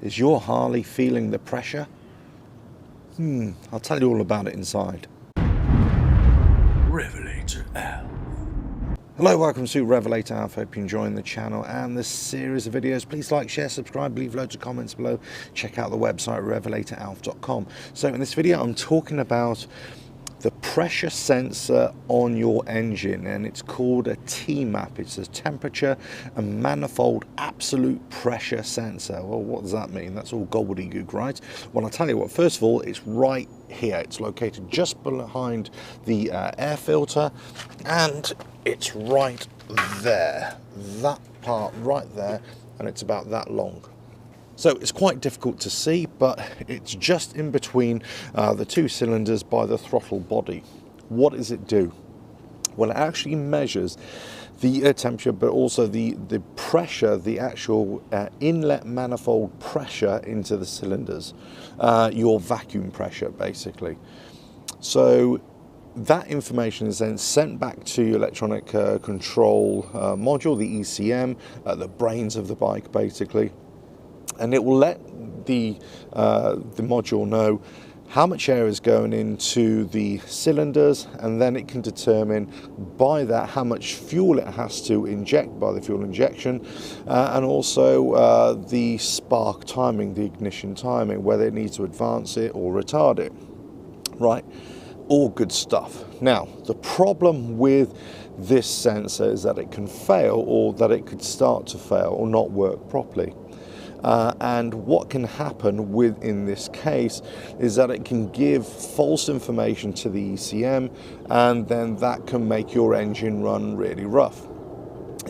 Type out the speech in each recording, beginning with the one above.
Is your Harley feeling the pressure? I'll tell you all about it inside. RevelatorAlf. Hello, welcome to RevelatorAlf. Hope you're enjoying the channel and this series of videos. Please like, share, subscribe, leave loads of comments below. Check out the website RevelatorAlf.com. So in this video, I'm talking about the pressure sensor on your engine, and it's called a TMAP. It's a temperature and manifold absolute pressure sensor. Well, what does that mean? That's all gobbledygook, right? Well, I'll tell you what, first of all, it's right here. It's located just behind the air filter, and it's right there. That part right there, and it's about that long. So it's quite difficult to see, but it's just in between the two cylinders by the throttle body. What does it do? Well, it actually measures the temperature, but also the pressure, the actual inlet manifold pressure into the cylinders, your vacuum pressure, basically. So that information is then sent back to your electronic control module, the ECM, the brains of the bike, basically. And it will let the module know how much air is going into the cylinders, and then it can determine by that how much fuel it has to inject by the fuel injection, and also the spark timing, the ignition timing, whether it needs to advance it or retard it. Right, all good stuff. Now, the problem with this sensor is that it can fail, or that it could start to fail or not work properly. And what can happen in this case is that it can give false information to the ECM, and then that can make your engine run really rough.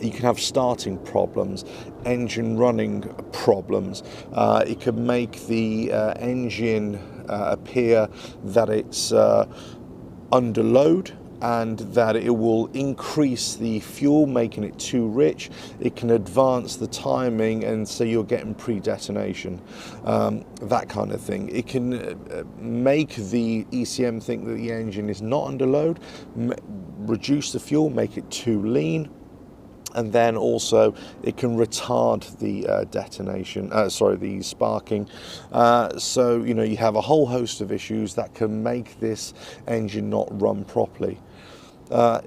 You can have starting problems, engine running problems. It can make the engine appear that it's under load, and that it will increase the fuel, making it too rich. It can advance the timing, and so you're getting pre-detonation, that kind of thing. It can make the ECM think that the engine is not under load, reduce the fuel, make it too lean, and then also it can retard the the sparking. So, you know, you have a whole host of issues that can make this engine not run properly.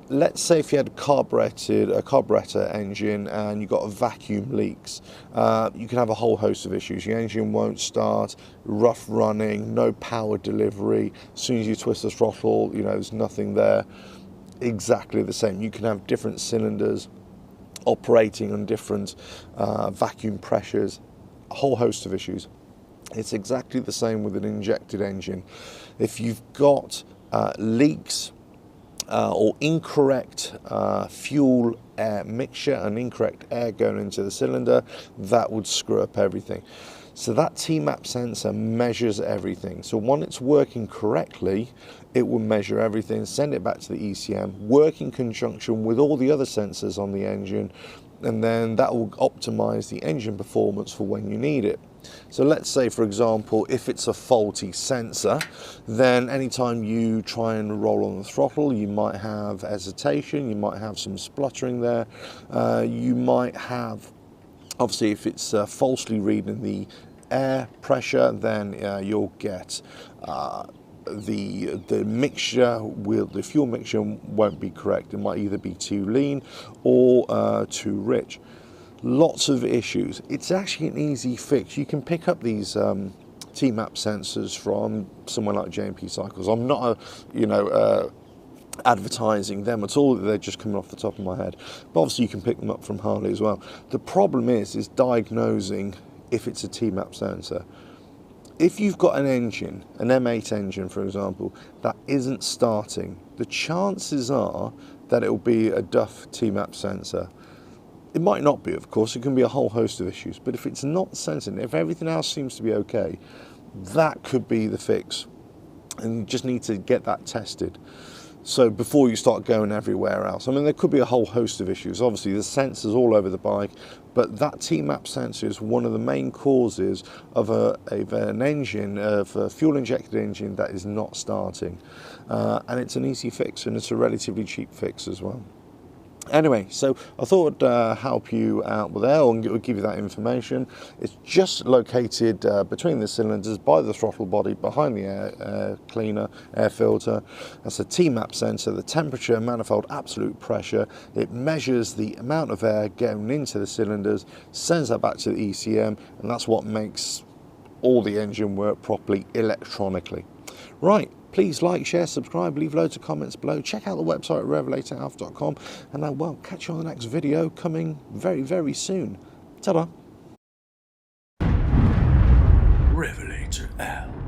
Let's say if you had a carburetor engine and you got vacuum leaks, you can have a whole host of issues. Your engine won't start, rough running, no power delivery. As soon as you twist the throttle, you know, there's nothing there. Exactly the same. You can have different cylinders operating on different vacuum pressures, a whole host of issues. It's exactly the same with an injected engine. If you've got leaks or incorrect fuel air mixture and incorrect air going into the cylinder, that would screw up everything. So that TMAP sensor measures everything. So when it's working correctly, it will measure everything, send it back to the ECM, work in conjunction with all the other sensors on the engine, and then that will optimize the engine performance for when you need it. So let's say, for example, if it's a faulty sensor, then anytime you try and roll on the throttle, you might have hesitation, you might have some spluttering there, you might have, obviously if it's falsely reading the air pressure, then you'll get the mixture, the fuel mixture won't be correct. It might either be too lean or too rich. Lots of issues. It's actually an easy fix. You can pick up these TMAP sensors from somewhere like J&P Cycles. I'm not advertising them at all, they're just coming off the top of my head. But obviously you can pick them up from Harley as well. The problem is diagnosing if it's a TMAP sensor. If you've got an engine, an M8 engine for example, that isn't starting, the chances are that it will be a Duff TMAP sensor. It might not be, of course, it can be a whole host of issues, but if it's not sensing, if everything else seems to be okay, that could be the fix. And you just need to get that tested. So before you start going everywhere else. I mean, there could be a whole host of issues. Obviously, there's sensors all over the bike, but that TMAP sensor is one of the main causes of an engine, of a fuel-injected engine that is not starting. And it's an easy fix, and it's a relatively cheap fix as well. Anyway, so I thought I'd help you out with that and give you that information. It's just located between the cylinders by the throttle body, behind the air cleaner, air filter. That's a TMAP sensor, the temperature, manifold, absolute pressure. It measures the amount of air getting into the cylinders, sends that back to the ECM, and that's what makes all the engine work properly electronically. Right. Please like, share, subscribe, leave loads of comments below. Check out the website at RevelatorAlf.com, and I will catch you on the next video coming very, very soon. Ta-da! RevelatorAlf.